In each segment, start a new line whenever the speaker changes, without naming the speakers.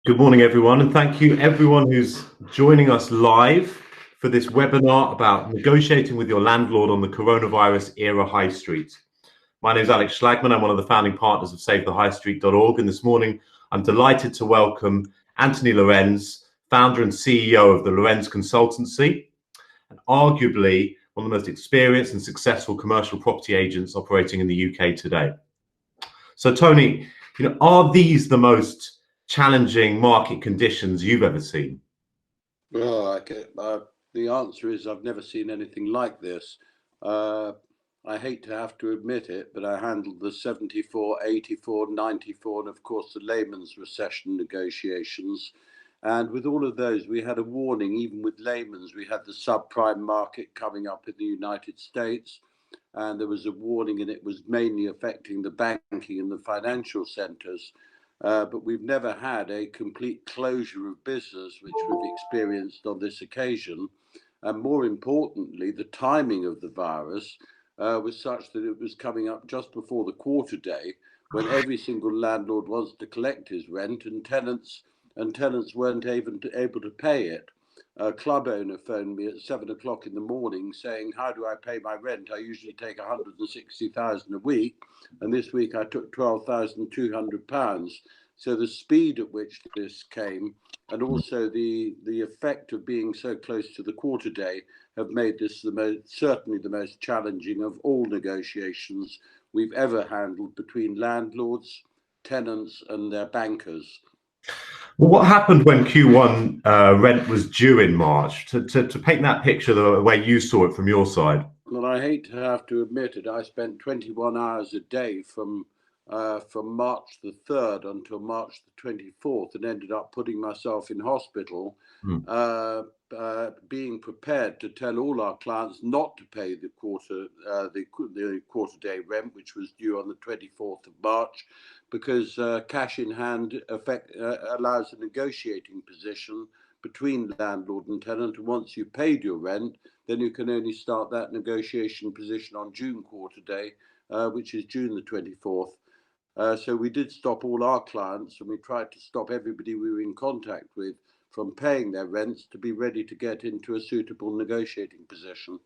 Good morning, everyone, and thank you everyone who's joining us live for this webinar about negotiating with your landlord on the coronavirus era high street. My name is Alex Schlagman. I'm one of the founding partners of SaveTheHighStreet.org, and this morning I'm delighted to welcome Anthony Lorenz, founder and CEO of the Lorenz Consultancy, and arguably one of the most experienced and successful commercial property agents operating in the UK today. So, Tony, are these the most challenging market conditions you've ever seen?
Well, the answer is I've never seen anything like this. I hate to have to admit it, but I handled the 74, 84, 94, and of course the Lehman's recession negotiations. And with all of those, we had a warning. Even with Lehman's, we had the subprime market coming up in the United States. And there was a warning, and it was mainly affecting the banking and the financial centers. But we've never had a complete closure of business, which we've experienced on this occasion. And more importantly, the timing of the virus was such that it was coming up just before the quarter day, when every single landlord wants to collect his rent, and tenants weren't able to pay it. A club owner phoned me at 7 o'clock in the morning saying, "How do I pay my rent? I usually take 160,000 a week, and this week I took £12,200. So the speed at which this came, and also the effect of being so close to the quarter day, have made this certainly the most challenging of all negotiations we've ever handled between landlords, tenants, and their bankers.
Well, what happened when Q1 rent was due in March? To paint that picture the way you saw it from your side.
Well, I hate to have to admit it, I spent 21 hours a day from March the 3rd until March the 24th, and ended up putting myself in hospital, being prepared to tell all our clients not to pay the quarter day rent, which was due on the 24th of March, because cash in hand allows a negotiating position between landlord and tenant. And once you've paid your rent, then you can only start that negotiation position on June quarter day, which is June the 24th. So we did stop all our clients, and we tried to stop everybody we were in contact with from paying their rents to be ready to get into a suitable negotiating position.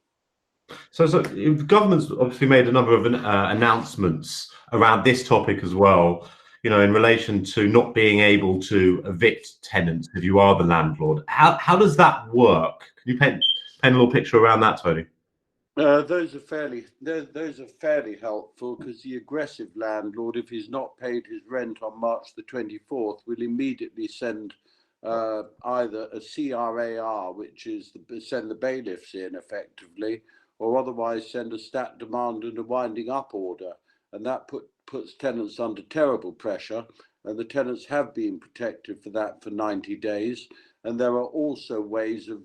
So the government's obviously made a number of announcements around this topic as well, in relation to not being able to evict tenants if you are the landlord. How does that work? Can you paint a little picture around that, Tony?
Those are fairly helpful, because the aggressive landlord, if he's not paid his rent on March the 24th, will immediately send either a CRAR, which is send the bailiffs in effectively, or otherwise send a stat demand and a winding up order, and that puts tenants under terrible pressure. And the tenants have been protected for that for 90 days. And there are also ways of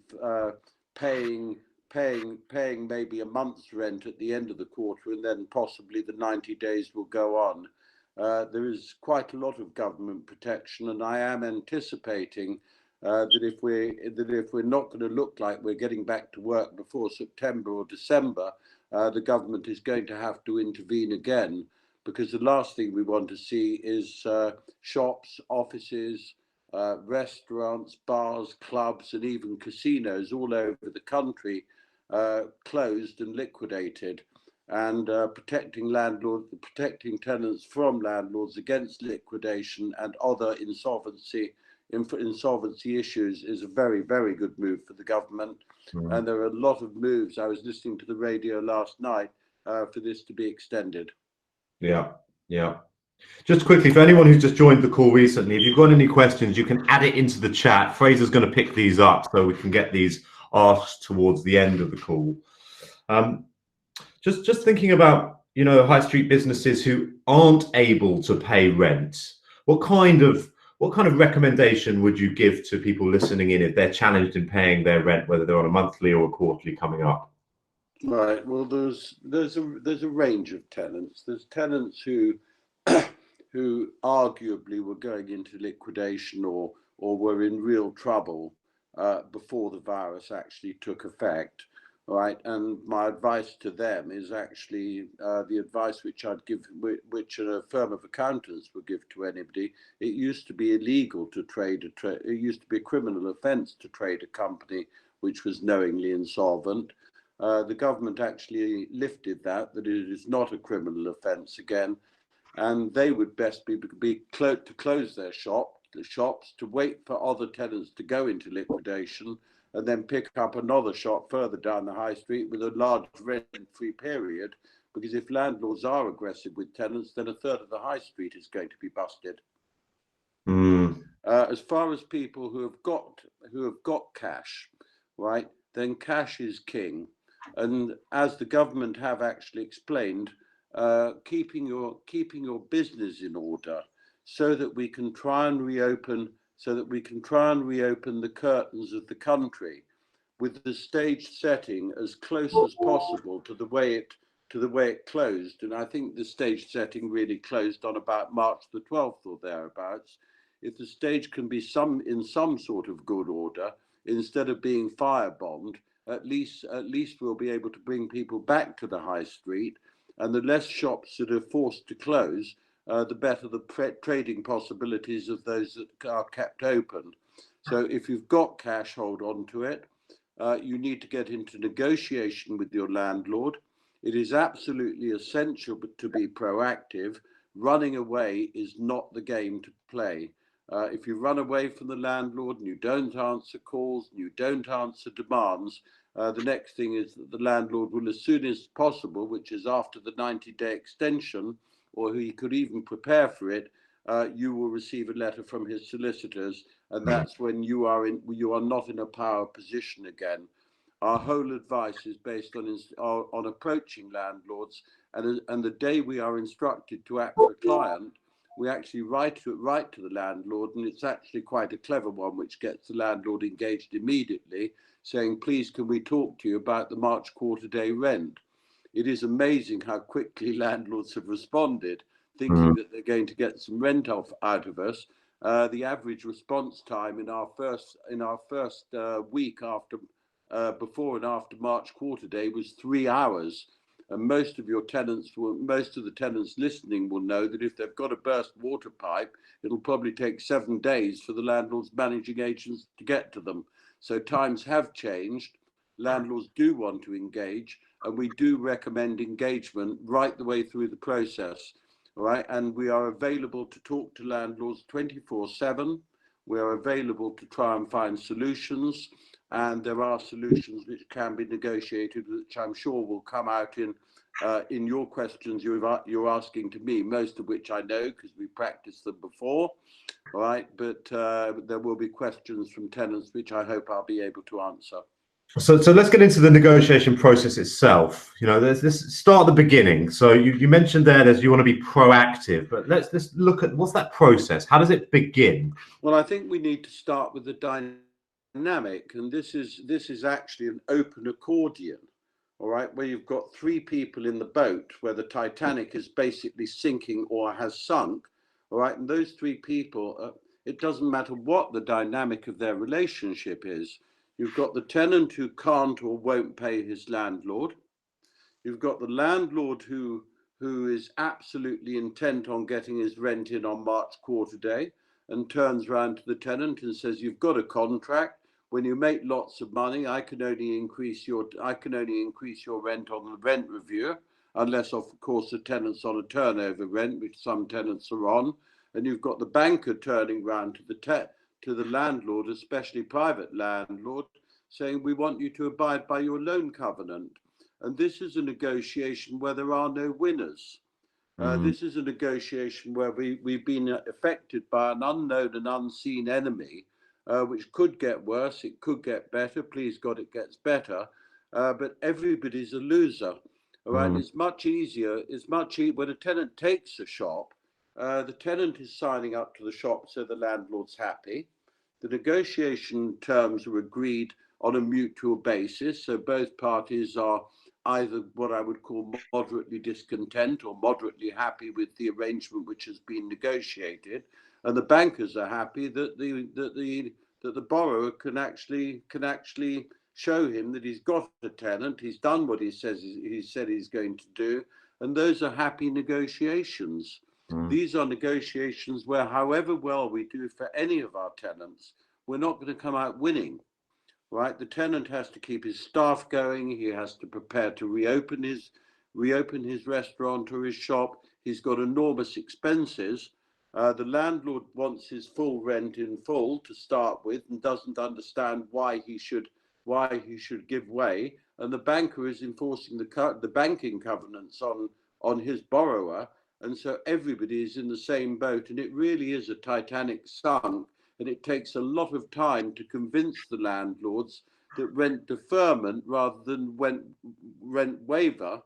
paying maybe a month's rent at the end of the quarter, and then possibly the 90 days will go on. There is quite a lot of government protection, and I am anticipating that if we're not going to look like we're getting back to work before September or December, the government is going to have to intervene again, because the last thing we want to see is shops, offices, restaurants, bars, clubs, and even casinos all over the country closed and liquidated. And protecting tenants from landlords against liquidation and other insolvency issues is a very, very good move for the government. And there are a lot of moves. I was listening to the radio last night for this to be extended.
Yeah. Just quickly, for anyone who's just joined the call recently, if you've got any questions, you can add it into the chat. Fraser's going to pick these up so we can get these asked towards the end of the call. Just thinking about, high street businesses who aren't able to pay rent. What kind of recommendation would you give to people listening in if they're challenged in paying their rent, whether they're on a monthly or a quarterly coming up?
Right. Well, there's a range of tenants. There's tenants who arguably were going into liquidation or were in real trouble before the virus actually took effect. right? And my advice to them is actually the advice which I'd give, which a firm of accountants would give to anybody. It used to be illegal to trade it used to be a criminal offence to trade a company which was knowingly insolvent. The government actually lifted that it is not a criminal offence again, and they would best be to close their shops, to wait for other tenants to go into liquidation, and then pick up another shop further down the high street with a large rent-free period. Because if landlords are aggressive with tenants, then a third of the high street is going to be busted. As far as people who have got cash, right, then cash is king. And as the government have actually explained, keeping your business in order so that we can try and reopen the curtains of the country with the stage setting as close as possible to the way it closed. And I think the stage setting really closed on about March the 12th or thereabouts. If the stage can be in some sort of good order, instead of being firebombed, at least we'll be able to bring people back to the high street, and the less shops that are forced to close, the better the trading possibilities of those that are kept open. So if you've got cash, hold on to it. You need to get into negotiation with your landlord. It is absolutely essential to be proactive. Running away is not the game to play. If you run away from the landlord and you don't answer calls and you don't answer demands, the next thing is that the landlord will, as soon as possible, which is after the 90-day extension, or he could even prepare for it, you will receive a letter from his solicitors, and that's when you are not in a power position again. Our whole advice is based on approaching landlords, and the day we are instructed to act for a client, we actually write to the landlord, and it's actually quite a clever one, which gets the landlord engaged immediately, saying, please, can we talk to you about the March quarter day rent? It is amazing how quickly landlords have responded, thinking that they're going to get some rent out of us. The average response time in our first week after before and after March quarter day was 3 hours. And most of the tenants listening will know that if they've got a burst water pipe, it'll probably take 7 days for the landlord's managing agents to get to them. So times have changed. Landlords do want to engage, and we do recommend engagement right the way through the process. All right, and we are available to talk to landlords 24/7. We are available to try and find solutions, and there are solutions which can be negotiated, which I'm sure will come out in your questions you're asking to me, most of which I know because we practiced them before. All right, but there will be questions from tenants which I hope I'll be able to answer.
So let's get into the negotiation process itself. Let's start at the beginning. So you mentioned that you want to be proactive, but let's look at what's that process. How does it begin?
Well, I think we need to start with the dynamic, and this is actually an open accordion. All right, where you've got 3 people in the boat, where the Titanic is basically sinking or has sunk. All right, and those 3 people, it doesn't matter what the dynamic of their relationship is. You've got the tenant who can't or won't pay his landlord. You've got the landlord who is absolutely intent on getting his rent in on March quarter day and turns around to the tenant and says, you've got a contract. When you make lots of money, I can only increase your rent on the rent review, unless of course the tenant's on a turnover rent, which some tenants are on. And you've got the banker turning around to the landlord, especially private landlord, saying, we want you to abide by your loan covenant. And this is a negotiation where there are no winners. This is a negotiation where we've been affected by an unknown and unseen enemy, which could get worse, it could get better. Please God, it gets better. But everybody's a loser. All right, it's much easier. When a tenant takes a shop, the tenant is signing up to the shop, so the landlord's happy. The negotiation terms are agreed on a mutual basis, so both parties are either what I would call moderately discontent or moderately happy with the arrangement which has been negotiated, and the bankers are happy that the borrower can actually show him that he's got a tenant, he's done what he said he's going to do, and those are happy negotiations. These are negotiations where, however well we do for any of our tenants, we're not going to come out winning. Right, the tenant has to keep his staff going. He has to prepare to reopen his restaurant or his shop. He's got enormous expenses. The landlord wants his full rent in full to start with, and doesn't understand why he should give way. And the banker is enforcing the banking covenants on his borrower, and so everybody is in the same boat. And it really is a Titanic sunk. And it takes a lot of time to convince the landlords that rent deferment rather than rent waiver,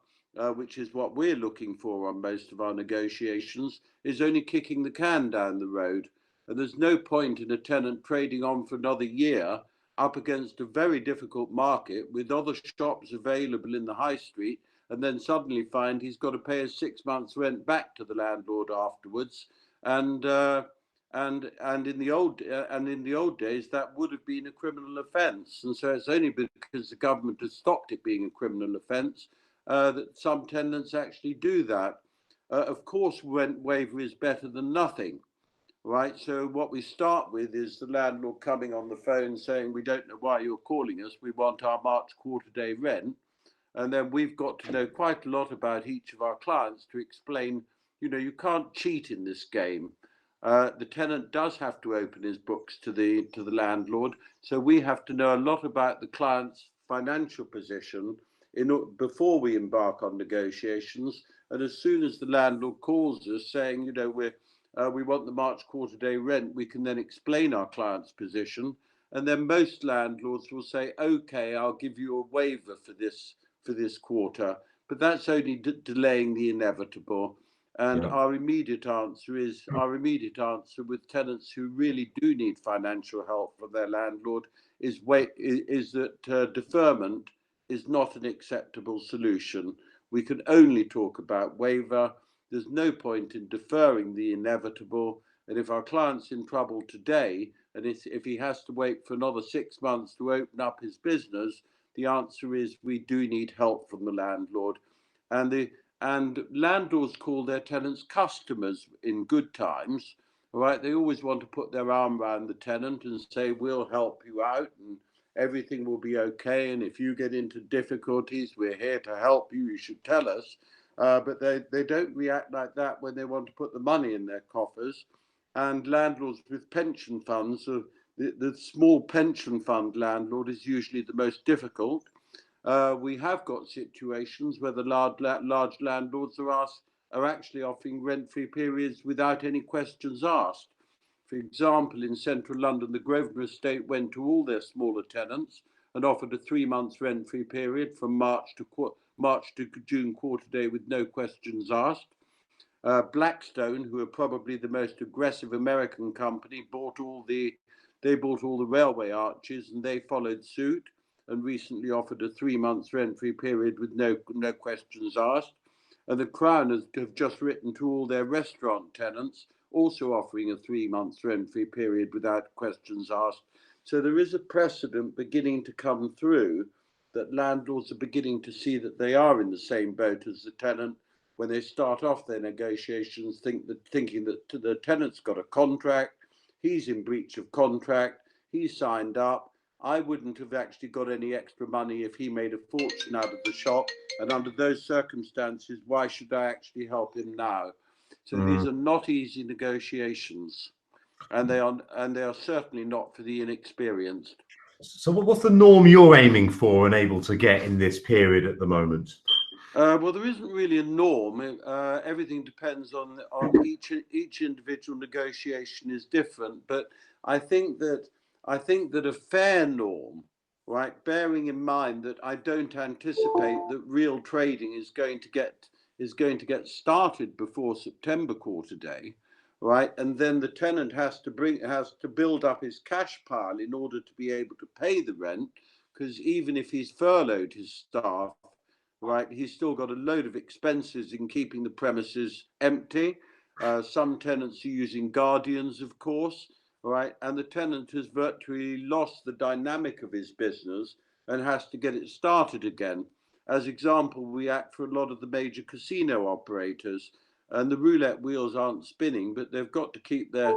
which is what we're looking for on most of our negotiations, is only kicking the can down the road. And there's no point in a tenant trading on for another year up against a very difficult market with other shops available in the high street, and then suddenly find he's got to pay his 6 months rent back to the landlord afterwards. And in the old days, that would have been a criminal offence. And so it's only because the government has stopped it being a criminal offence that some tenants actually do that. Of course, rent waiver is better than nothing, right? So what we start with is the landlord coming on the phone saying, "We don't know why you're calling us. We want our March quarter day rent." And then we've got to know quite a lot about each of our clients to explain, you can't cheat in this game. The tenant does have to open his books to the landlord, so we have to know a lot about the client's financial position before we embark on negotiations. And as soon as the landlord calls us saying, we want the March quarter day rent, we can then explain our client's position, and then most landlords will say, "Okay, I'll give you a waiver for this quarter," but that's only delaying the inevitable. And our immediate answer with tenants who really do need financial help from their landlord is that deferment is not an acceptable solution. We can only talk about waiver. There's no point in deferring the inevitable. And if our client's in trouble today, and if he has to wait for another 6 months to open up his business, the answer is we do need help from the landlord. And landlords call their tenants customers in good times, right? They always want to put their arm around the tenant and say, "We'll help you out and everything will be okay. And if you get into difficulties, we're here to help you. You should tell us." But they don't react like that when they want to put the money in their coffers. And landlords with pension funds, the small pension fund landlord is usually the most difficult. We have got situations where the large landlords are actually offering rent-free periods without any questions asked. For example, in central London, the Grosvenor estate went to all their smaller tenants and offered a 3 months rent-free period from March to June quarter day with no questions asked. Blackstone, who are probably the most aggressive American company, bought all the railway arches, and they followed suit and recently offered a 3 months rent-free period with no questions asked. And the Crown have just written to all their restaurant tenants, also offering a 3 months rent-free period without questions asked. So there is a precedent beginning to come through that landlords are beginning to see that they are in the same boat as the tenant when they start off their negotiations, thinking that the tenant's got a contract, he's in breach of contract, he's signed up. I wouldn't have actually got any extra money if he made a fortune out of the shop. And under those circumstances, why should I actually help him now? So these are not easy negotiations, and they are certainly not for the inexperienced.
So what's the norm you're aiming for and able to get in this period at the moment?
Well, there isn't really a norm. Everything depends on each individual negotiation is different. But I think that a fair norm, right, bearing in mind that I don't anticipate that real trading is going to get started before September quarter day, right, and then the tenant has to build up his cash pile in order to be able to pay the rent, because even if he's furloughed his staff, right, he's still got a load of expenses in keeping the premises empty. Some tenants are using guardians, of course, right, and the tenant has virtually lost the dynamic of his business and has to get it started again. As example, we act for a lot of the major casino operators, and the roulette wheels aren't spinning, but they've got to keep their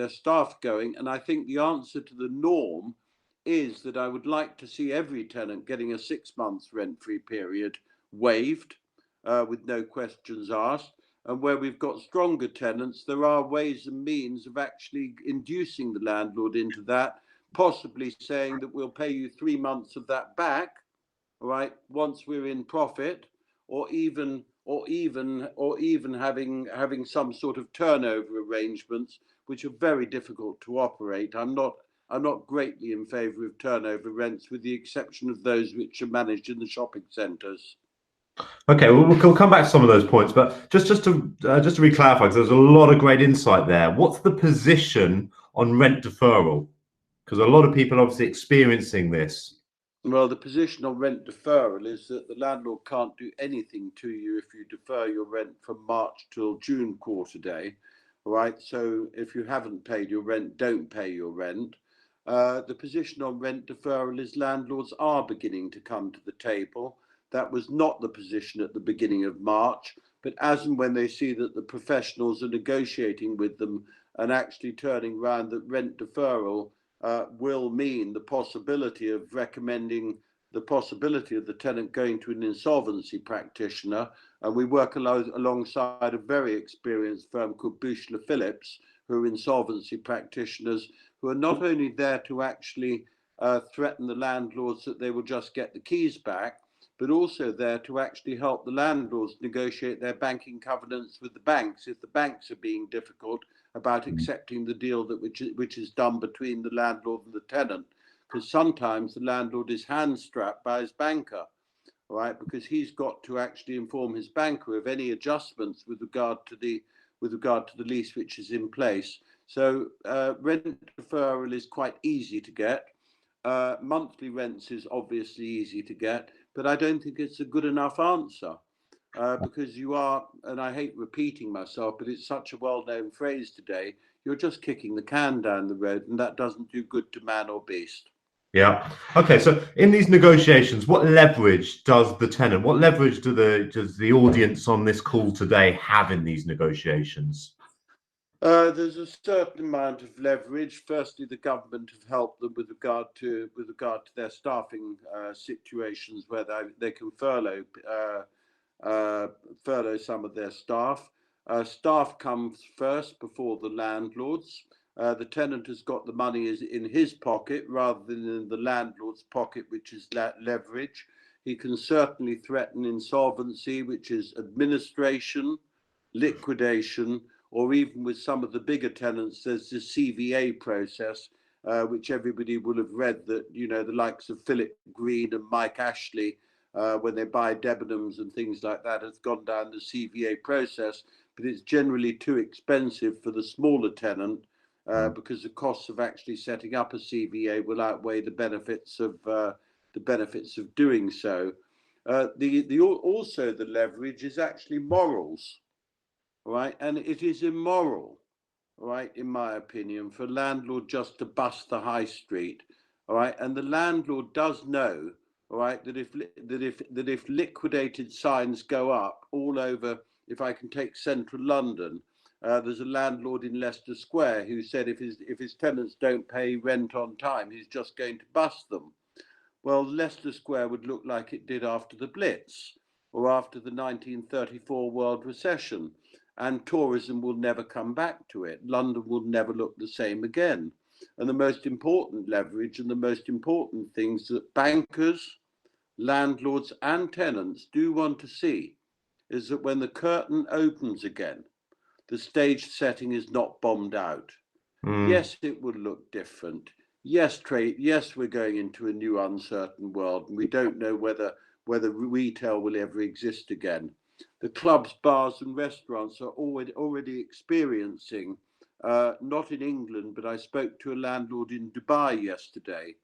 staff going. And I think the answer to the norm is that I would like to see every tenant getting a 6 months rent-free period waived, with no questions asked. And where we've got stronger tenants, there are ways and means of actually inducing the landlord into that, possibly saying that we'll pay you 3 months of that back, right, once we're in profit, or even having some sort of turnover arrangements, which are very difficult to operate. I'm not greatly in favour of turnover rents, with the exception of those which are managed in the shopping centres.
Okay, well, we'll come back to some of those points, but just to re-clarify, because there's a lot of great insight there. What's the position on rent deferral? Because a lot of people are obviously experiencing this.
Well, the position on rent deferral is that the landlord can't do anything to you if you defer your rent from March till June quarter day, right? So if you haven't paid your rent, don't pay your rent. The position on rent deferral is landlords are beginning to come to the table. That was not the position at the beginning of March, but as and when they see that the professionals are negotiating with them and actually turning around, that rent deferral will mean the possibility of recommending the possibility of the tenant going to an insolvency practitioner. And we work alongside a very experienced firm called Bushler Phillips, who are insolvency practitioners, who are not only there to actually threaten the landlords that they will just get the keys back, but also there to actually help the landlords negotiate their banking covenants with the banks if the banks are being difficult about accepting the deal that which is done between the landlord and the tenant. Because sometimes the landlord is hand-strapped by his banker, right? Because he's got to actually inform his banker of any adjustments with regard to the lease which is in place. So rent deferral is quite easy to get. Monthly rents is obviously easy to get, but I don't think it's a good enough answer. Because you are, and I hate repeating myself, but it's such a well-known phrase today, you're just kicking the can down the road, and that doesn't do good to man or beast.
Yeah. Okay. So in these negotiations, what leverage does the tenant, what leverage does the audience on this call today have in these negotiations?
There's a certain amount of leverage. Firstly, the government have helped them with regard to their staffing situations, where they can furlough some of their staff. Staff comes first before the landlords. The tenant has got the money in his pocket rather than in the landlord's pocket, which is leverage. He can certainly threaten insolvency, which is administration, liquidation, or even with some of the bigger tenants, there's the CVA process, which everybody will have read, that, you know, the likes of Philip Green and Mike Ashley, when they buy Debenhams and things like that, has gone down the CVA process, but it's generally too expensive for the smaller tenant, because the costs of actually setting up a CVA will outweigh the benefits of doing so. Also the leverage is actually morals, right? And it is immoral, right, in my opinion, for a landlord just to bust the high street, all right? And the landlord does know, all right, that if liquidated signs go up all over, if I can take central London, there's a landlord in Leicester Square who said if his tenants don't pay rent on time, he's just going to bust them. Well, Leicester Square would look like it did after the Blitz or after the 1934 world recession, and tourism will never come back to it. London will never look the same again. And the most important leverage and the most important things that bankers, landlords and tenants do want to see is that when the curtain opens again, the stage setting is not bombed out. Yes, it will look different. Yes, we're going into a new uncertain world, and we don't know whether retail will ever exist again. The clubs, bars and restaurants are already experiencing, not in England, but I spoke to a landlord in Dubai yesterday.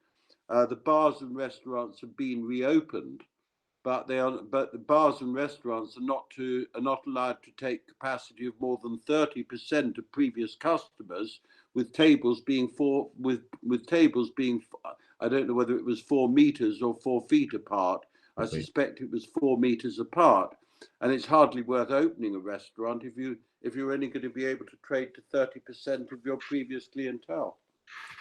The bars and restaurants have been reopened, but the bars and restaurants are not allowed to take capacity of more than 30% of previous customers, with tables being I don't know whether it was 4 meters or 4 feet apart. I suspect it was 4 meters apart. And it's hardly worth opening a restaurant if you're only going to be able to trade to 30% of your previous clientele.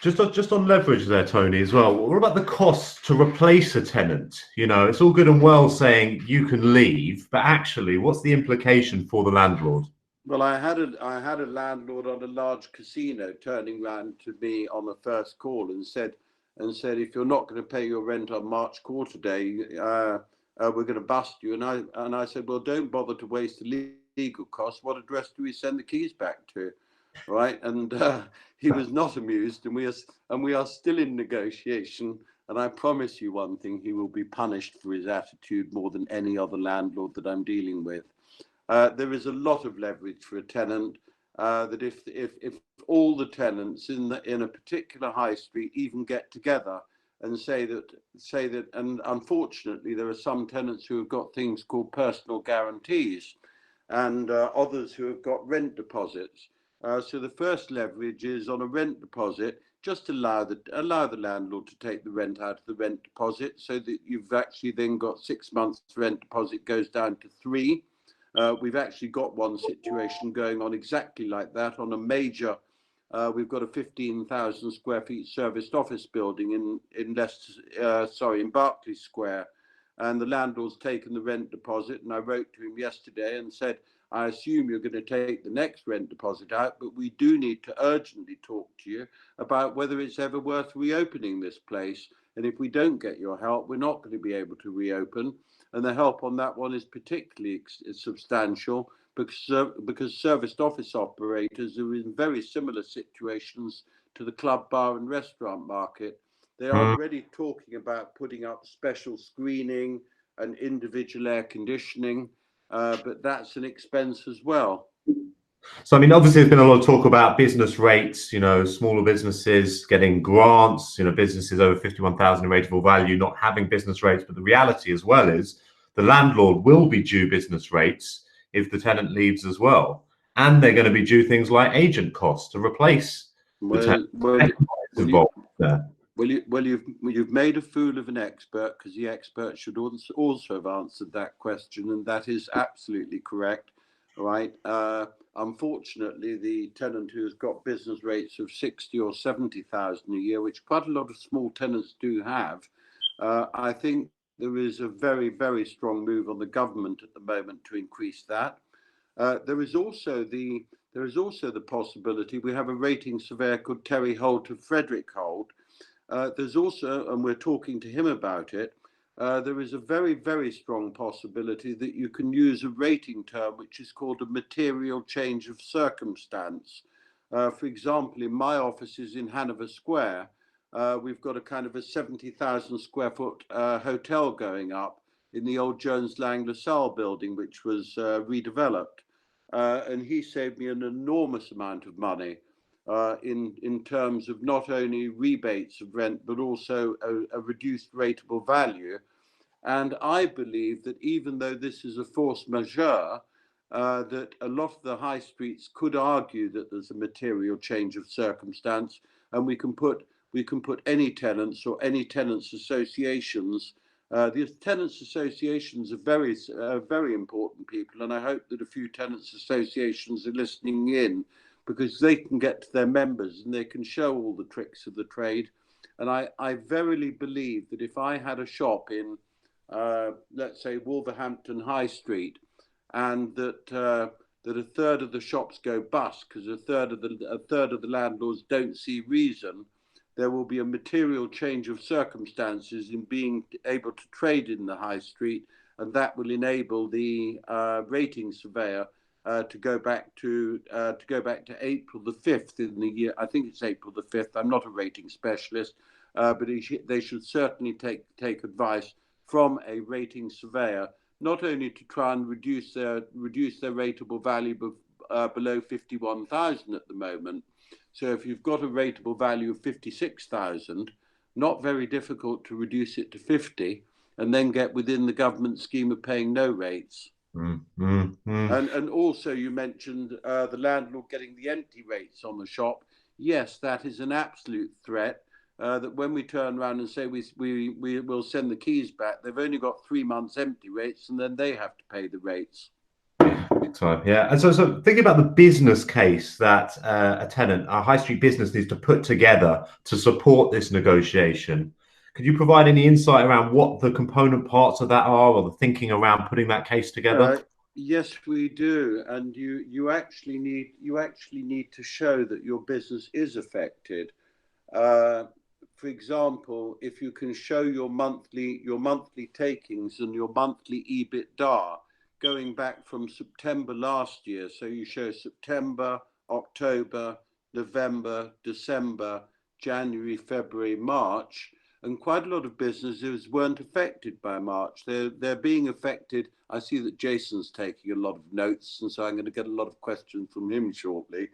Just on leverage there, Tony, as well. What about the cost to replace a tenant? You know, it's all good and well saying you can leave, but actually, what's the implication for the landlord?
Well, I had a landlord on a large casino turning around to me on the first call and said, if you're not going to pay your rent on March quarter day, we're going to bust you. And I said, well, don't bother to waste the legal costs. What address do we send the keys back to? Right? And he was not amused, and we are still in negotiation. And I promise you one thing: he will be punished for his attitude more than any other landlord that I'm dealing with. There is a lot of leverage for a tenant. That if all the tenants in a particular high street even get together and say that, and unfortunately there are some tenants who have got things called personal guarantees, and others who have got rent deposits. So the first leverage is on a rent deposit. Just allow the landlord to take the rent out of the rent deposit, so that you've actually then got 6 months rent deposit goes down to 3. We've actually got one situation going on exactly like that on a major. We've got a 15,000 square feet serviced office building in Berkeley Square, and the landlord's taken the rent deposit. And I wrote to him yesterday and said, I assume you're going to take the next rent deposit out, but we do need to urgently talk to you about whether it's ever worth reopening this place. And if we don't get your help, we're not going to be able to reopen. And the help on that one is particularly substantial because serviced office operators are in very similar situations to the club, bar and restaurant market. They are already talking about putting up special screening and individual air conditioning, but that's an expense as well.
So, I mean, obviously, there's been a lot of talk about business rates, you know, smaller businesses getting grants, you know, businesses over 51,000 in rateable value not having business rates. But the reality as well is the landlord will be due business rates if the tenant leaves as well. And they're going to be due things like agent costs to replace the tenant.
You've made a fool of an expert, because the expert should also have answered that question, and that is absolutely correct. Right. Unfortunately, the tenant who's got business rates of 60 or 70,000 a year, which quite a lot of small tenants do have, I think there is a very, very strong move on the government at the moment to increase that. There is also the possibility. We have a rating surveyor called Terry Holt of Frederick Holt. There's also, and we're talking to him about it, there is a very, very strong possibility that you can use a rating term which is called a material change of circumstance. For example, in my offices in Hanover Square, we've got a kind of a 70,000 square foot hotel going up in the old Jones Lang LaSalle building, which was redeveloped. And he saved me an enormous amount of money in terms of not only rebates of rent, but also a reduced rateable value. And I believe that even though this is a force majeure, that a lot of the high streets could argue that there's a material change of circumstance, and we can put any tenants or any tenants associations. The tenants associations are very important people, and I hope that a few tenants associations are listening in, because they can get to their members and they can show all the tricks of the trade. And I verily believe that if I had a shop in, let's say, Wolverhampton High Street, and that a third of the shops go bust because a third of the landlords don't see reason, there will be a material change of circumstances in being able to trade in the high street, and that will enable the rating surveyor to go back to April the 5th in the year. I think it's April the 5th. I'm not a rating specialist, but they should certainly take advice from a rating surveyor, not only to try and reduce their rateable value below 51,000 at the moment. So if you've got a rateable value of 56,000, not very difficult to reduce it to 50, and then get within the government scheme of paying no rates. And also you mentioned the landlord getting the empty rates on the shop. Yes, that is an absolute threat. that when we turn around and say we will send the keys back, they've only got 3 months empty rates, and then they have to pay the rates.
Big time, yeah. And so thinking about the business case that a tenant, a high street business, needs to put together to support this negotiation, could you provide any insight around what the component parts of that are, or the thinking around putting that case together?
Yes, we do, and you actually need to show that your business is affected. For example, if you can show your monthly takings and your monthly EBITDA going back from September last year, so you show September, October, November, December, January, February, March, and quite a lot of businesses weren't affected by March. They're being affected. I see that Jason's taking a lot of notes, and so I'm going to get a lot of questions from him shortly.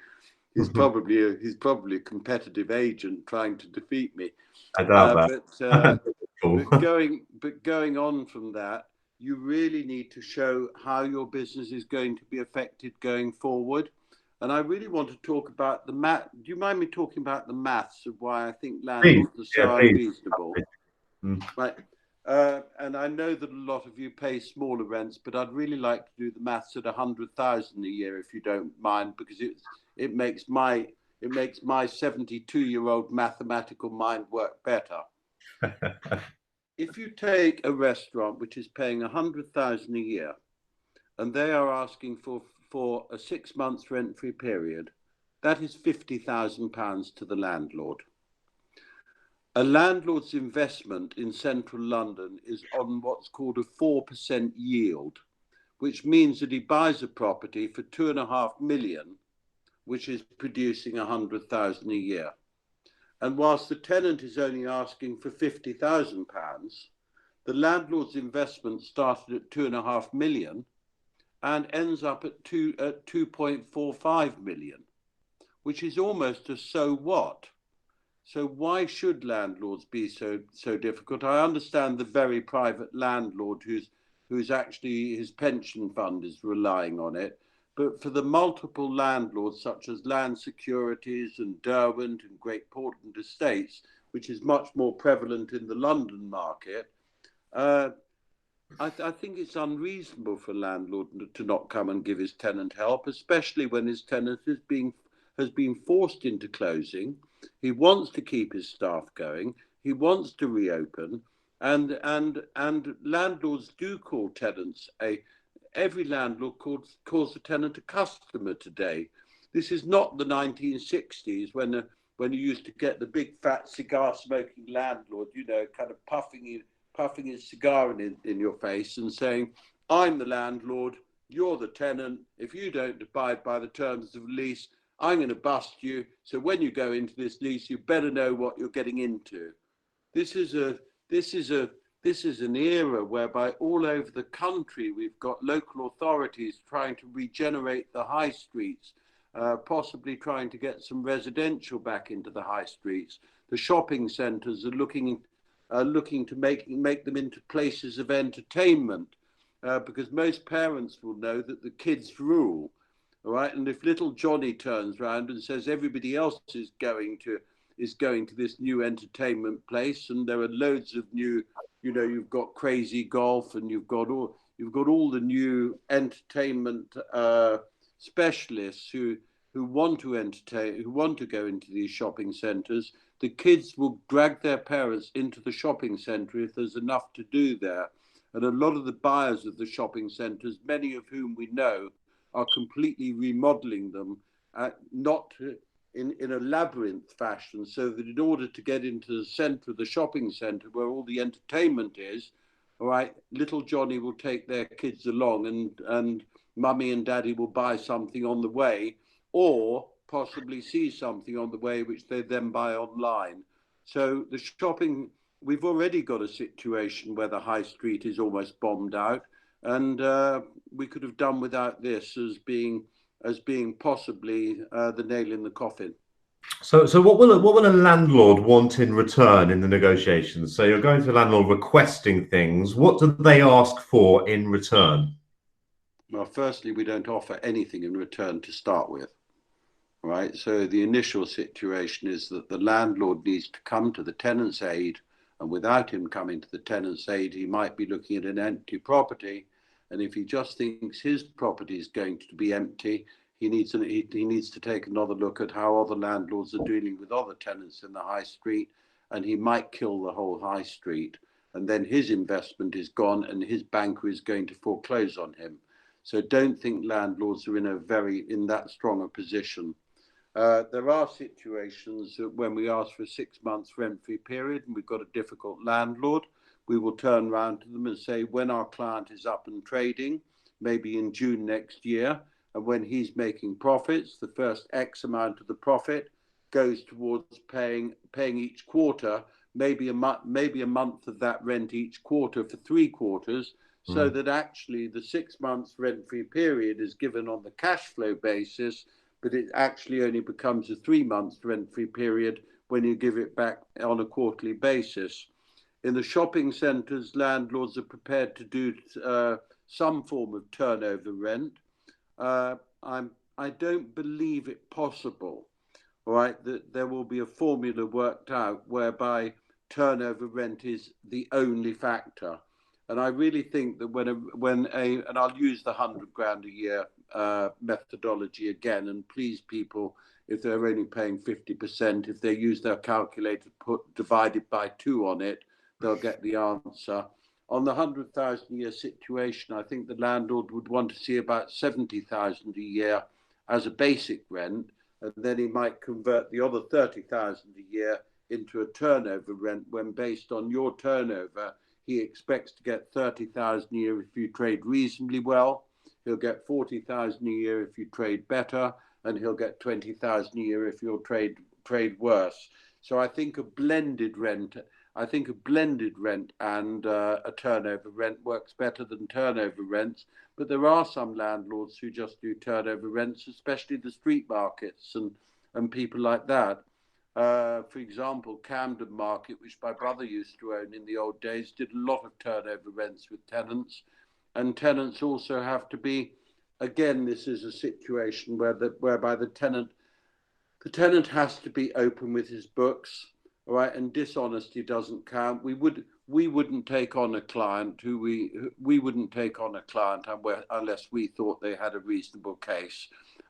He's probably a competitive agent trying to defeat me.
I doubt that.
But going on from that, you really need to show how your business is going to be affected going forward. And I really want to talk about the math. Do you mind me talking about the maths of why I think landlords are so unreasonable? Right. And I know that a lot of you pay smaller rents, but I'd really like to do the maths at 100,000 a year, if you don't mind, because it makes my 72-year-old mathematical mind work better. If you take a restaurant which is paying 100,000 a year, and they are asking for a 6 months rent-free period, that is £50,000 to the landlord. A landlord's investment in central London is on what's called a 4% yield, which means that he buys a property for 2.5 million, which is producing 100,000 a year. And whilst the tenant is only asking for £50,000, the landlord's investment started at 2.5 million and ends up at 2.45 million, which is almost a so what. So why should landlords be so difficult? I understand the very private landlord who's actually his pension fund is relying on it. But for the multiple landlords such as Land Securities and Derwent and Great Portland Estates, which is much more prevalent in the London market, I think it's unreasonable for a landlord to not come and give his tenant help, especially when his tenant has been forced into closing. He wants to keep his staff going. He wants to reopen, and landlords do call tenants every landlord calls the tenant a customer today. This is not the 1960s when you used to get the big fat cigar smoking landlord, kind of puffing his cigar in your face and saying, "I'm the landlord, you're the tenant. If you don't abide by the terms of the lease, I'm going to bust you. So when you go into this lease, you better know what you're getting into." This is an era whereby all over the country we've got local authorities trying to regenerate the high streets, possibly trying to get some residential back into the high streets. The shopping centres are looking to make them into places of entertainment, because most parents will know that the kids rule. All right, and if little Johnny turns around and says everybody else is going to this new entertainment place, and there are loads of new, you've got Crazy Golf, and you've got all the new entertainment specialists who want to entertain, who want to go into these shopping centres. The kids will drag their parents into the shopping centre if there's enough to do there. And a lot of the buyers of the shopping centres, many of whom we know, are completely remodeling them, not in a labyrinth fashion, so that in order to get into the centre of the shopping centre where all the entertainment is, all right, little Johnny will take their kids along, and mummy and daddy will buy something on the way, or possibly see something on the way which they then buy online. So the shopping, we've already got a situation where the high street is almost bombed out, and we could have done without this as being possibly the nail in the coffin.
So what will a landlord want in return in the negotiations? So you're going to a landlord requesting things. What do they ask for in return?
Well, firstly, we don't offer anything in return to start with. right? So the initial situation is that the landlord needs to come to the tenant's aid, and without him coming to the tenant's aid, he might be looking at an empty property. And if he just thinks his property is going to be empty, he needs to take another look at how other landlords are dealing with other tenants in the high street, and he might kill the whole high street. And then his investment is gone, and his banker is going to foreclose on him. So don't think landlords are in that strong a position. There are situations that when we ask for a 6 months rent-free period and we've got a difficult landlord, we will turn around to them and say, when our client is up and trading, maybe in June next year, and when he's making profits, the first X amount of the profit goes towards paying each quarter, maybe a month of that rent each quarter for 3 quarters, so that actually the 6 months rent-free period is given on the cash flow basis, but it actually only becomes a 3 months rent-free period when you give it back on a quarterly basis. In the shopping centres, landlords are prepared to do some form of turnover rent. I don't believe it possible, right, that there will be a formula worked out whereby turnover rent is the only factor. And I really think that and I'll use the 100 grand a year methodology again, and please people, if they're only paying 50%, if they use their calculator, divided by 2 on it, they'll get the answer. On the 100,000 a year situation, I think the landlord would want to see about 70,000 a year as a basic rent, and then he might convert the other 30,000 a year into a turnover rent when, based on your turnover, he expects to get 30,000 a year if you trade reasonably well. He'll get 40,000 a year if you trade better, and he'll get 20,000 a year if you'll trade worse. So I think a blended rent and a turnover rent works better than turnover rents. But there are some landlords who just do turnover rents, especially the street markets and people like that. For example, Camden Market, which my brother used to own in the old days, did a lot of turnover rents with tenants. And tenants also have to be, again, this is a situation whereby the tenant has to be open with his books, right? And dishonesty doesn't count. We wouldn't take on a client we wouldn't take on a client unless we thought they had a reasonable case.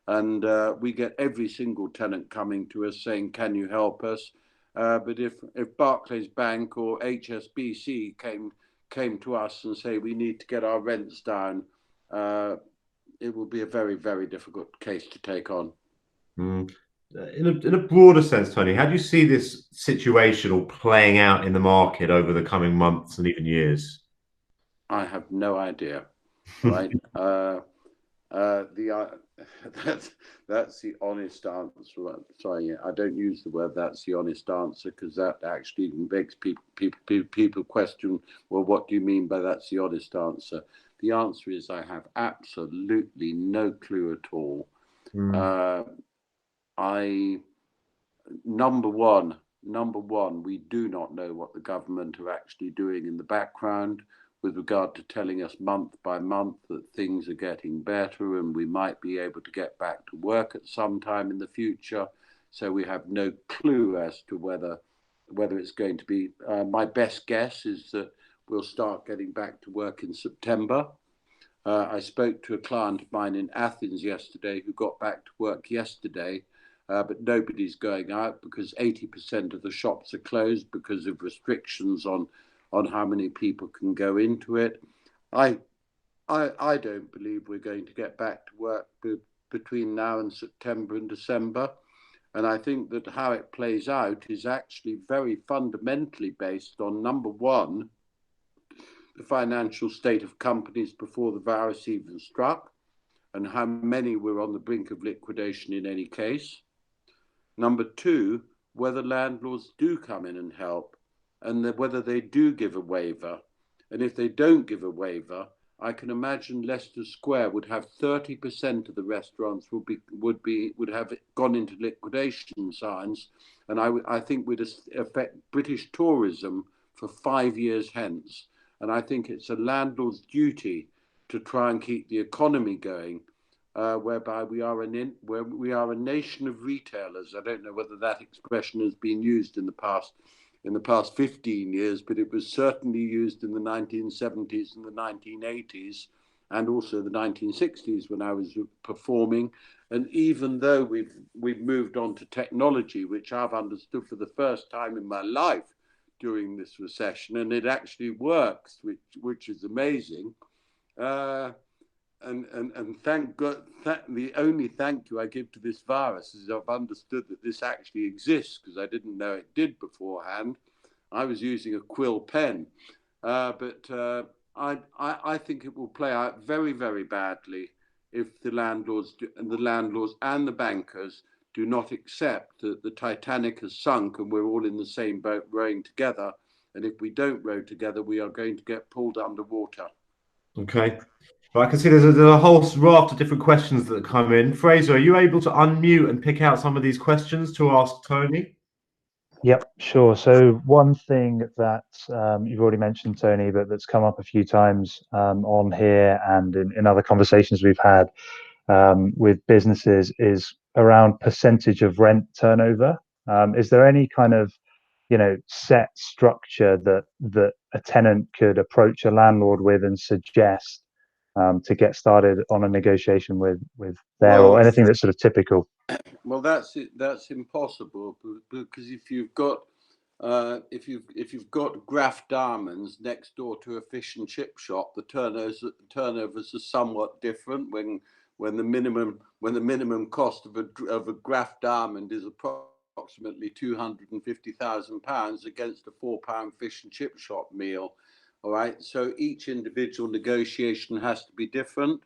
And we get every single tenant coming to us saying, can you help us? But if Barclays Bank or HSBC came to us and say, we need to get our rents down, it will be a very, very difficult case to take on.
In a broader sense, Tony, how do you see this situation all playing out in the market over the coming months and even years?
I have no idea, right? That's the honest answer. Sorry, I don't use the word "that's the honest answer" because that actually makes people question. Well, what do you mean by "that's the honest answer"? The answer is I have absolutely no clue at all. Number one, we do not know what the government are actually doing in the background with regard to telling us month by month that things are getting better and we might be able to get back to work at some time in the future. So we have no clue as to whether it's going to be. My best guess is that we'll start getting back to work in September. I spoke to a client of mine in Athens yesterday who got back to work yesterday, but nobody's going out because 80% of the shops are closed because of restrictions on how many people can go into it. I don't believe we're going to get back to work between now and September and December. And I think that how it plays out is actually very fundamentally based on, number one, the financial state of companies before the virus even struck, and how many were on the brink of liquidation in any case. Number two, whether landlords do come in and help, and whether they do give a waiver. And if they don't give a waiver, I can imagine Leicester Square would have 30% of the restaurants would have gone into liquidation signs, and I think would affect British tourism for 5 years hence. And I think it's a landlord's duty to try and keep the economy going, whereby we are a nation of retailers. I don't know whether that expression has been used in the past 15 years, but it was certainly used in the 1970s and the 1980s, and also the 1960s when I was performing. And even though we've moved on to technology, which I've understood for the first time in my life during this recession, and it actually works, which is amazing. And thank God, the only thank you I give to this virus is I've understood that this actually exists, because I didn't know it did beforehand. I was using a quill pen, but I think it will play out very, very badly if the landlords and the bankers do not accept that the Titanic has sunk and we're all in the same boat rowing together. And if we don't row together, we are going to get pulled underwater.
Okay. Well, I can see there's a whole raft of different questions that come in. Fraser, are you able to unmute and pick out some of these questions to ask Tony?
Yep, sure. So one thing that you've already mentioned, Tony, but that's come up a few times on here and in other conversations we've had with businesses is around percentage of rent turnover. Is there any kind of, set structure that a tenant could approach a landlord with and suggest to get started on a negotiation with there, or anything that's sort of typical?
Well, that's it. That's impossible, because if you've got Graf diamonds next door to a fish and chip shop, the turnovers are somewhat different. When the minimum cost of a Graf diamond is approximately £250,000 against a £4 fish and chip shop meal. All right, so each individual negotiation has to be different.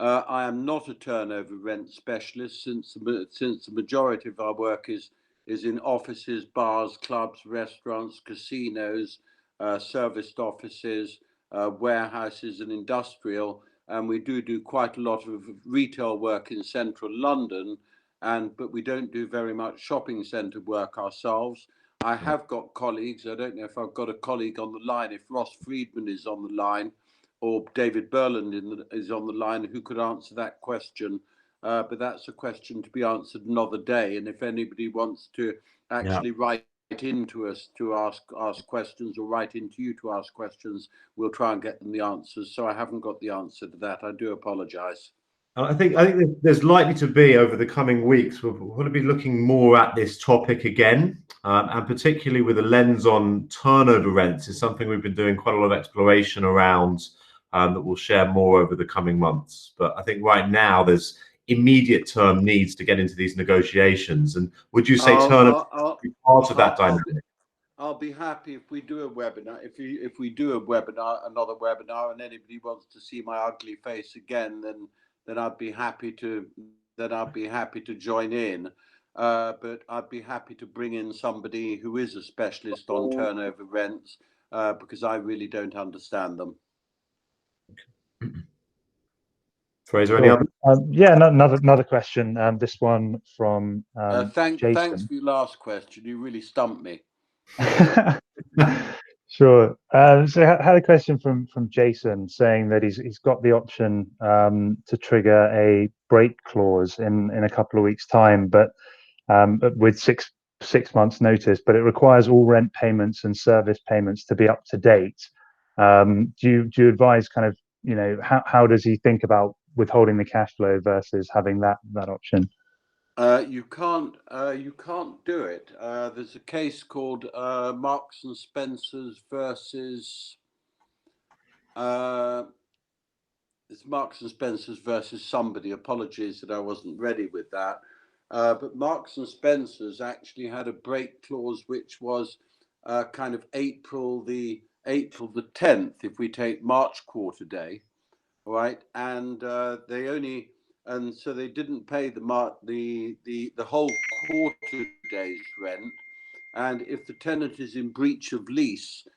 I am not a turnover rent specialist, since the majority of our work is in offices, bars, clubs, restaurants, casinos, serviced offices, warehouses, and industrial. And we do quite a lot of retail work in central London, but we don't do very much shopping centre work ourselves. I have got colleagues. I don't know if I've got a colleague on the line. If Ross Friedman is on the line, or David Burland is on the line, who could answer that question. But that's a question to be answered another day. And if anybody wants to actually write into us to ask questions, or write into you to ask questions, we'll try and get them the answers. So I haven't got the answer to that. I do apologise.
I think there's likely to be, over the coming weeks, we're going to be looking more at this topic again, and particularly with a lens on turnover rents is something we've been doing quite a lot of exploration around, that we'll share more over the coming months. But I think right now there's immediate term needs to get into these negotiations. And would you say turnover is part of that dynamic?
I'll be happy if we do a webinar. If we do a webinar, another webinar, and anybody wants to see my ugly face again, then I'd be happy to join in. But I'd be happy to bring in somebody who is a specialist on turnover rents, because I really don't understand them.
Fraser, any other?
Yeah, another question. This one from
Thanks
Jason.
for your last question. You really stumped me.
Sure. So I had a question from Jason saying that he's got the option to trigger a break clause in a couple of weeks' time, but with six months notice, but it requires all rent payments and service payments to be up to date. Do you advise kind of, how does he think about withholding the cash flow versus having that option?
You can't do it. There's a case called Marks and Spencers versus it's Marks and Spencers versus somebody. Apologies that I wasn't ready with that. But Marks and Spencers actually had a break clause, which was kind of April the 10th, if we take March quarter day, right? And so they didn't pay the whole quarter day's rent. And if the tenant is in breach of lease,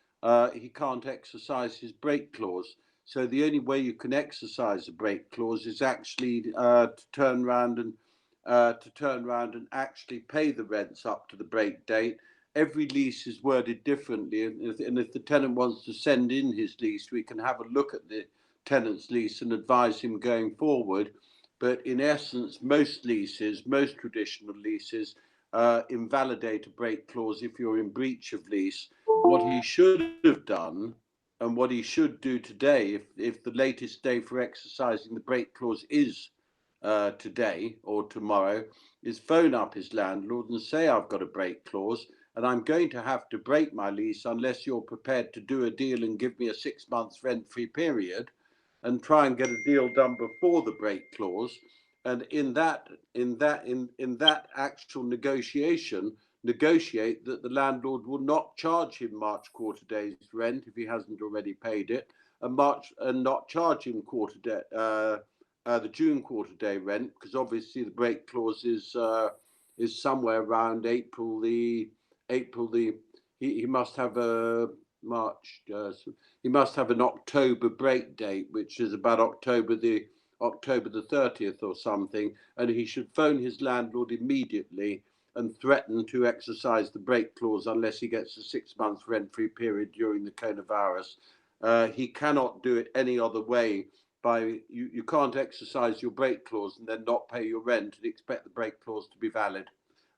he can't exercise his break clause. So the only way you can exercise a break clause is actually to turn around and actually pay the rents up to the break date. Every lease is worded differently, and if the tenant wants to send in his lease, we can have a look at the tenant's lease and advise him going forward. but in essence, most leases, most traditional leases, invalidate a break clause if you're in breach of lease. What he should have done, and what he should do today, if the latest day for exercising the break clause is today or tomorrow, is phone up his landlord and say, I've got a break clause and I'm going to have to break my lease unless you're prepared to do a deal and give me a 6 months rent-free period, and try and get a deal done before the break clause. And in that actual negotiation, negotiate that the landlord will not charge him March quarter day's rent if he hasn't already paid it, and not charge him the June quarter day rent, because obviously the break clause is somewhere around April the he must have a March he must have an October break date, which is about October the 30th or something, and he should phone his landlord immediately and threaten to exercise the break clause unless he gets a 6 months rent-free period during the coronavirus. He cannot do it any other way. You can't exercise your break clause and then not pay your rent and expect the break clause to be valid.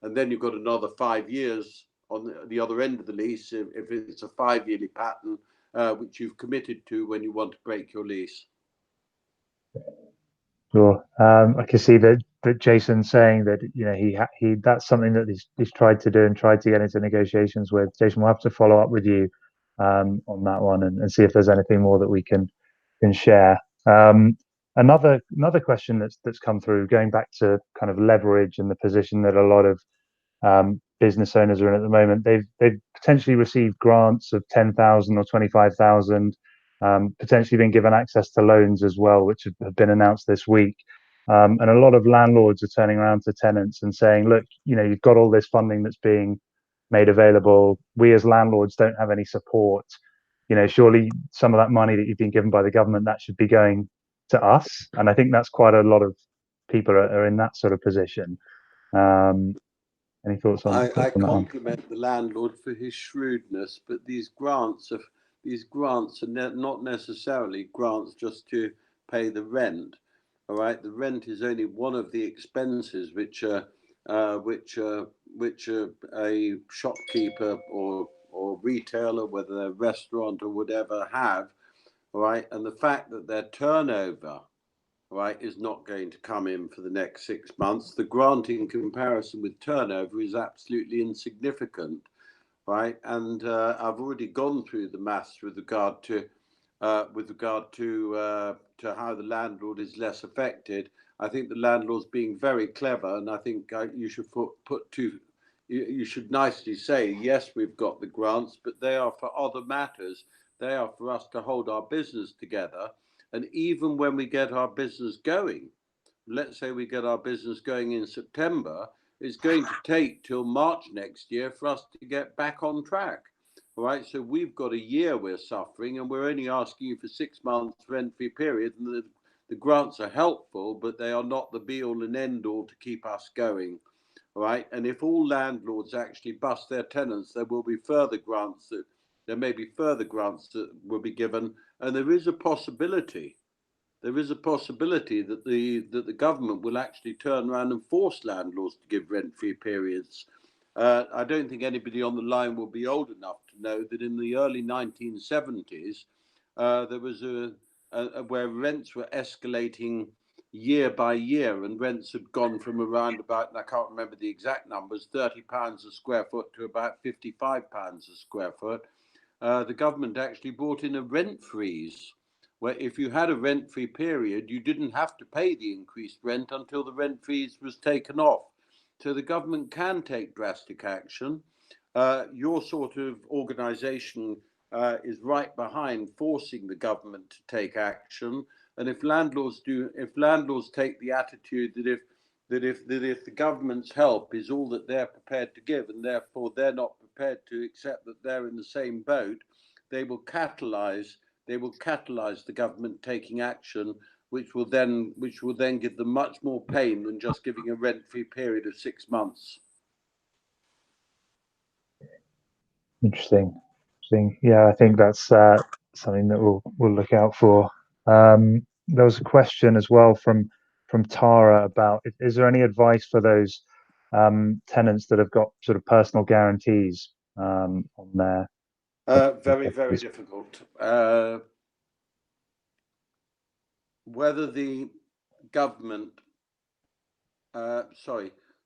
And then you've got another 5 years on the other end of the lease if it's a 5-yearly pattern, which you've committed to when you want to break your lease.
Sure. I can see that Jason's saying that he that's something that he's tried to do and tried to get into negotiations with. Jason, we'll have to follow up with you on that one and see if there's anything more that we can share. Another question that's come through, going back to kind of leverage and the position that a lot of business owners are in at the moment. They've potentially received grants of 10,000 or 25,000, potentially been given access to loans as well, which have been announced this week. And a lot of landlords are turning around to tenants and saying, look, you've got all this funding that's being made available. We as landlords don't have any support. Surely some of that money that you've been given by the government, that should be going to us. And I think that's quite a lot of people are in that sort of position. Any thoughts on
I
that one?
compliment the landlord for his shrewdness, but these grants are not necessarily grants just to pay the rent. All right, the rent is only one of the expenses which a shopkeeper or retailer, whether they're a restaurant or whatever, have. All right, and the fact that their turnover, right, is not going to come in for the next 6 months. The grant in comparison with turnover is absolutely insignificant, right? And I've already gone through the maths with regard to how the landlord is less affected. I think the landlord's being very clever, and I think you should you should nicely say, yes, we've got the grants, but they are for other matters. They are for us to hold our business together. And even when we get our business going, let's say we get our business going in September, it's going to take till March next year for us to get back on track. All right, so we've got a year we're suffering, and we're only asking you for 6 months rent-free period. And the grants are helpful, but they are not the be-all and end-all to keep us going. All right, and if all landlords actually bust their tenants, there may be further grants that will be given, and there is a possibility that the government will actually turn around and force landlords to give rent-free periods. I don't think anybody on the line will be old enough to know that in the early 1970s, there was where rents were escalating year by year, and rents had gone from around about, and I can't remember the exact numbers, £30 a square foot to about £55 a square foot. The government actually brought in a rent freeze, where if you had a rent-free period, you didn't have to pay the increased rent until the rent freeze was taken off. So the government can take drastic action. Your sort of organisation is right behind forcing the government to take action. And if landlords take the attitude that if the government's help is all that they're prepared to give, and therefore they're not prepared to accept that they're in the same boat, they will catalyse the government taking action, which will then give them much more pain than just giving a rent-free period of 6 months.
Interesting. Yeah, I think that's something that we'll look out for. There was a question as well from Tara about, is there any advice for those tenants that have got sort of personal guarantees on their
Very, very
properties?
difficult. Whether the government,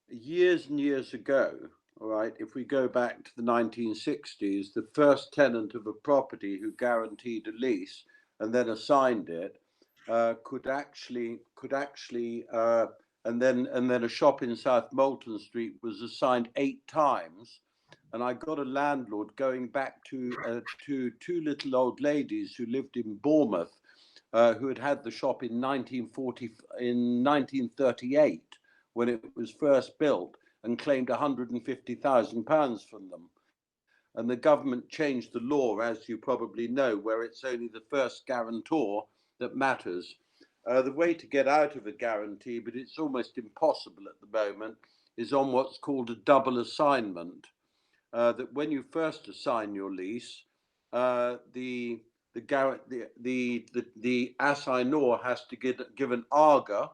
years and years ago, all right, if we go back to the 1960s, the first tenant of a property who guaranteed a lease and then assigned it could actually, and then a shop in South Moulton Street was assigned 8 times. And I got a landlord going back to two little old ladies who lived in Bournemouth, who had had the shop in 1938 when it was first built, and claimed £150,000 from them. And the government changed the law, as you probably know, where it's only the first guarantor that matters. The way to get out of a guarantee, but it's almost impossible at the moment, is on what's called a double assignment. That when you first assign your lease, the assignor has to give an AGA,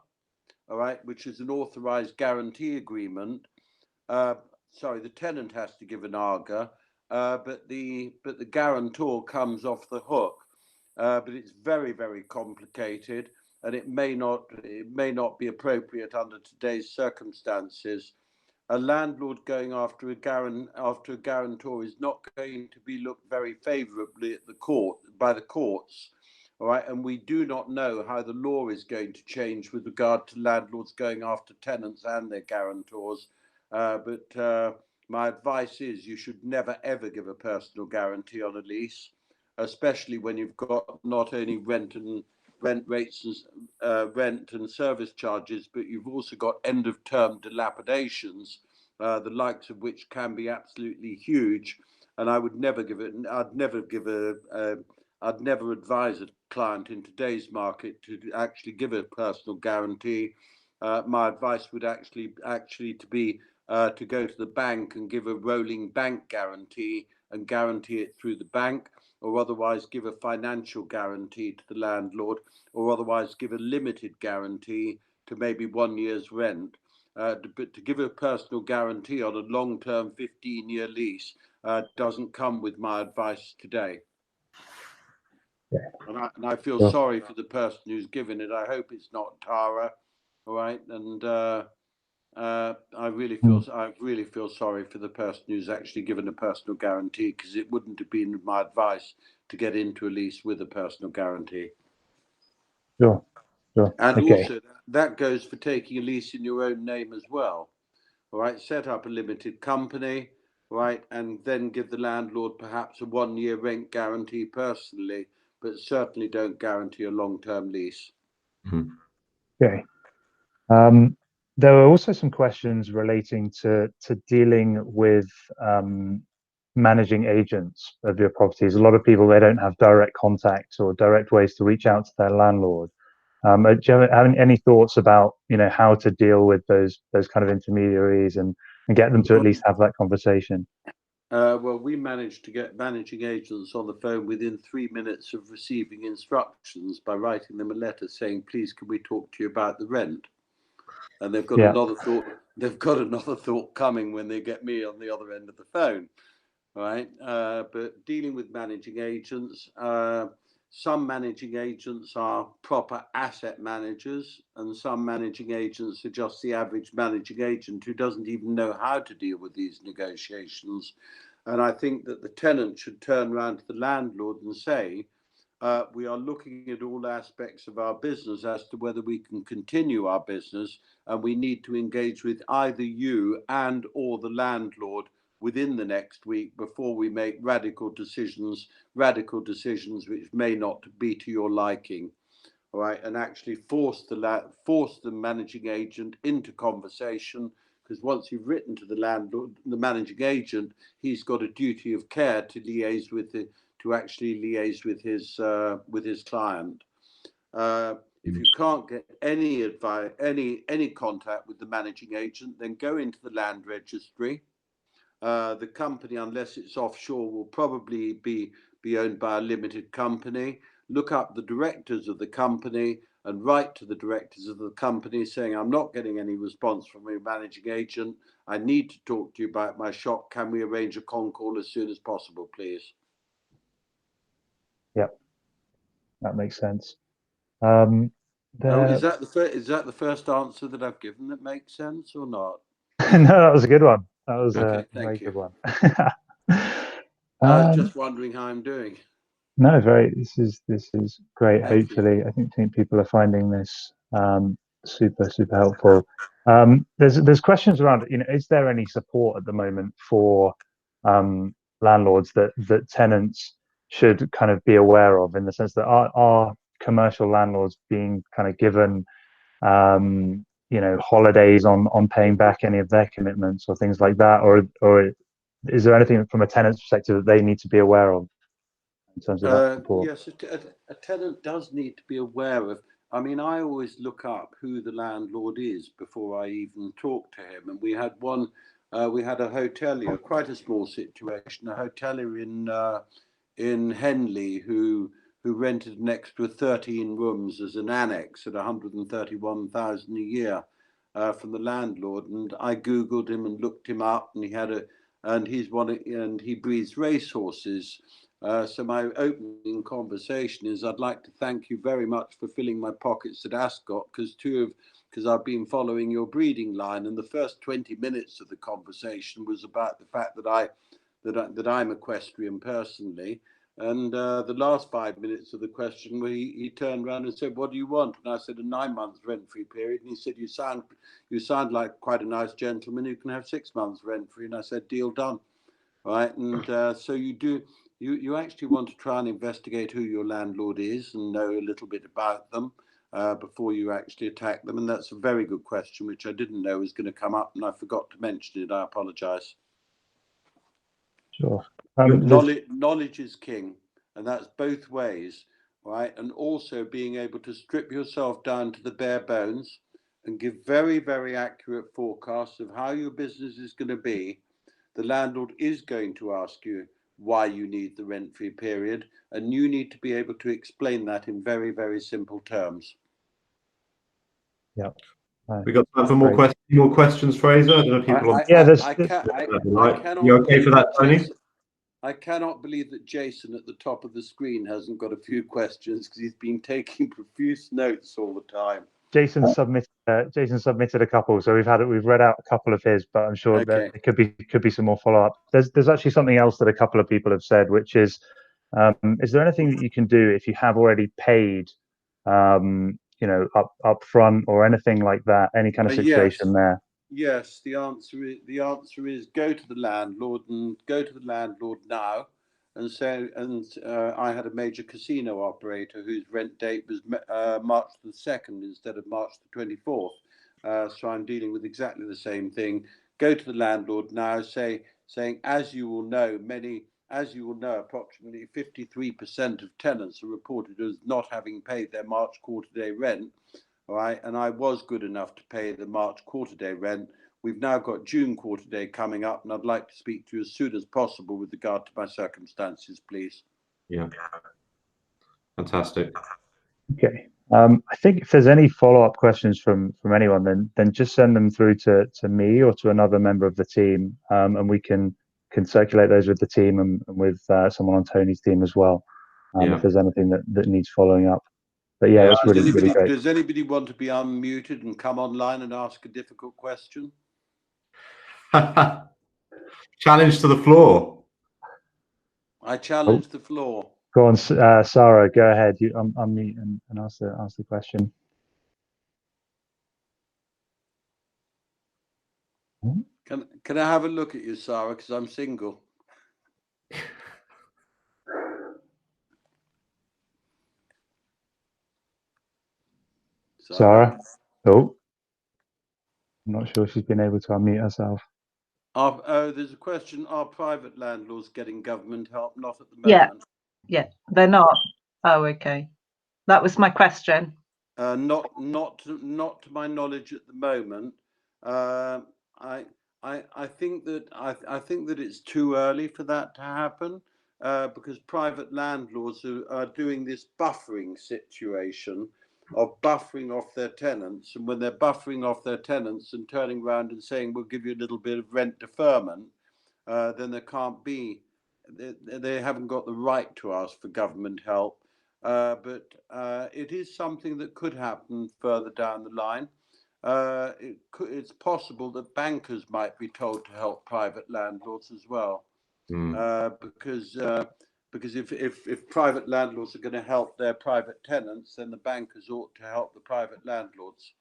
all right, which is an authorized guarantee agreement. The tenant has to give an AGA, but the guarantor comes off the hook. But it's very, very complicated, and it may not be appropriate under today's circumstances. A landlord going after a guarantor is not going to be looked very favourably at by the courts. All right, and we do not know how the law is going to change with regard to landlords going after tenants and their guarantors. But my advice is you should never ever give a personal guarantee on a lease, especially when you've got not only rent rates and rent and service charges, but you've also got end of term dilapidations, the likes of which can be absolutely huge. And I would never I'd never advise a client in today's market to actually give a personal guarantee. My advice would actually to be to go to the bank and give a rolling bank guarantee and guarantee it through the bank, or otherwise give a financial guarantee to the landlord, or otherwise give a limited guarantee to maybe 1 year's rent. But to give a personal guarantee on a long-term 15-year lease doesn't come with my advice today.
Yeah.
And I feel
Sure.
sorry for the person who's given it. I hope it's not Tara, all right? And I really feel sorry for the person who's actually given a personal guarantee, because it wouldn't have been my advice to get into a lease with a personal guarantee.
Sure.
And
Okay.
also that goes for taking a lease in your own name as well. All right, set up a limited company, right, and then give the landlord perhaps a 1-year rent guarantee personally, but certainly don't guarantee a long-term lease.
Mhm.
Okay. There were also some questions relating to dealing with managing agents of your properties. A lot of people, they don't have direct contacts or direct ways to reach out to their landlord. Do you have any thoughts about, how to deal with those kind of intermediaries and get them to at least have that conversation?
Well, we managed to get managing agents on the phone within 3 minutes of receiving instructions by writing them a letter saying, "Please, can we talk to you about the rent?" And they've got another thought. They've got another thought coming when they get me on the other end of the phone, right? But dealing with managing agents, some managing agents are proper asset managers, and some managing agents are just the average managing agent who doesn't even know how to deal with these negotiations. And I think that the tenant should turn around to the landlord and say, we are looking at all aspects of our business as to whether we can continue our business, and we need to engage with either you and or the landlord within the next week before we make radical decisions which may not be to your liking. All right, and actually force the managing agent into conversation, because once you've written to the landlord, the managing agent, he's got a duty of care to liaise with his client. If you can't get any advice, any contact with the managing agent, then go into the land registry. The company, unless it's offshore, will probably be owned by a limited company. Look up the directors of the company and write to the directors of the company saying, I'm not getting any response from a managing agent. I need to talk to you about my shop. Can we arrange a con call as soon as possible, please?
Yep, that makes sense.
Is that the first answer that I've given that makes sense or not?
No, that was a good one. That was
okay,
a very good one.
I was just wondering how I'm doing.
No, this is great.
Thank
Hopefully, I think people are finding this super helpful. There's questions around, is there any support at the moment for landlords that tenants should kind of be aware of, in the sense that are commercial landlords being kind of given holidays on paying back any of their commitments or things like that, or is there anything from a tenant's perspective that they need to be aware of in terms of that support?
Yes, a tenant does need to be aware of. I mean, I always look up who the landlord is before I even talk to him. And we had a hotelier, quite a small situation, a hotelier in Henley who rented next to 13 rooms as an annex at 131,000 a year from the landlord. And I Googled him and looked him up, and he breeds racehorses. So my opening conversation is, I'd like to thank you very much for filling my pockets at Ascot, because I've been following your breeding line, and the first 20 minutes of the conversation was about the fact that I'm equestrian personally, and the last 5 minutes of the question, where he turned around and said, "What do you want?" And I said, "A 9 months rent-free period." And he said, "You sound like quite a nice gentleman who can have 6 months rent-free." And I said, "Deal done." Right, and so you actually want to try and investigate who your landlord is and know a little bit about them before you actually attack them. And that's a very good question, which I didn't know was going to come up, and I forgot to mention it. I apologize.
Sure.
Knowledge is king, and that's both ways, right? And also being able to strip yourself down to the bare bones and give very, very accurate forecasts of how your business is going to be. The landlord is going to ask you why you need the rent-free period, and you need to be able to explain that in very, very simple terms.
Yeah.
We got time for more questions, Fraser. I don't know if people. You okay for that, Tony?
I cannot believe that Jason at the top of the screen hasn't got a few questions, because he's been taking profuse notes all the time.
Jason submitted a couple, so we've read out a couple of his, but I'm sure that there could be some more follow up. There's actually something else that a couple of people have said, which is there anything that you can do if you have already paid, up front or anything like that? Any kind of situation there?
Yes, the answer is go to the landlord now and say. And I had a major casino operator whose rent date was March the 2nd instead of March the 24th. So I'm dealing with exactly the same thing. Go to the landlord now, saying, as you will know, approximately 53% of tenants are reported as not having paid their March quarter day rent. All right, and I was good enough to pay the March quarter day rent. We've now got June quarter day coming up, and I'd like to speak to you as soon as possible with regard to my circumstances, please.
Yeah, fantastic.
Okay. I think if there's any follow-up questions from anyone, then just send them through to me or to another member of the team, and we can circulate those with the team and with someone on Tony's team as well, if there's anything that needs following up. But yeah, it's really great.
Does anybody want to be unmuted and come online and ask a difficult question?
Challenge to the floor.
I challenge the floor.
Go on, Sarah. Go ahead. You unmute and ask the question.
Can I have a look at you, Sarah? Because I'm single.
Sarah? Oh, I'm not sure she's been able to unmute herself.
There's a question. Are private landlords getting government help? Not at the moment.
Yeah, they're not. Oh, okay. That was my question.
Not to my knowledge at the moment. I think that it's too early for that to happen, because private landlords are doing this buffering situation, of buffering off their tenants, and when they're buffering off their tenants and turning around and saying we'll give you a little bit of rent deferment, then there can't be, they haven't got the right to ask for government help. But it is something that could happen further down the line. It's possible that bankers might be told to help private landlords as well, because if private landlords are going to help their private tenants, then the bankers ought to help the private landlords.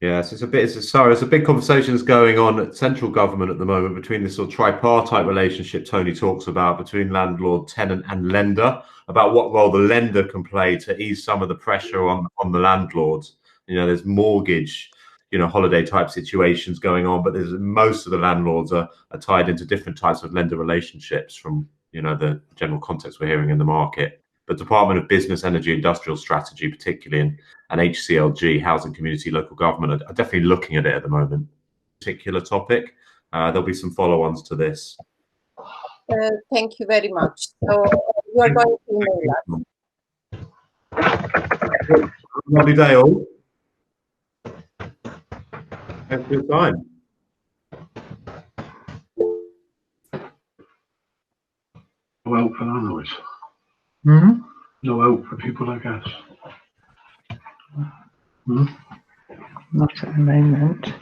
Yes, it's a big conversation that's going on at central government at the moment between this sort of tripartite relationship Tony talks about between landlord, tenant, and lender, about what role the lender can play to ease some of the pressure on the landlords. You know, there's mortgage, holiday type situations going on, but most of the landlords are tied into different types of lender relationships from the general context we're hearing in the market. But Department of Business, Energy, Industrial Strategy, particularly, and HCLG, Housing, Community, Local Government, are definitely looking at it at the moment. Particular topic. There'll be some follow-ons to this.
Thank you very much. So you are going to email us.
Lovely day, all. Thanks for your time.
No help for landlords. No help for people like us.
Not at the moment.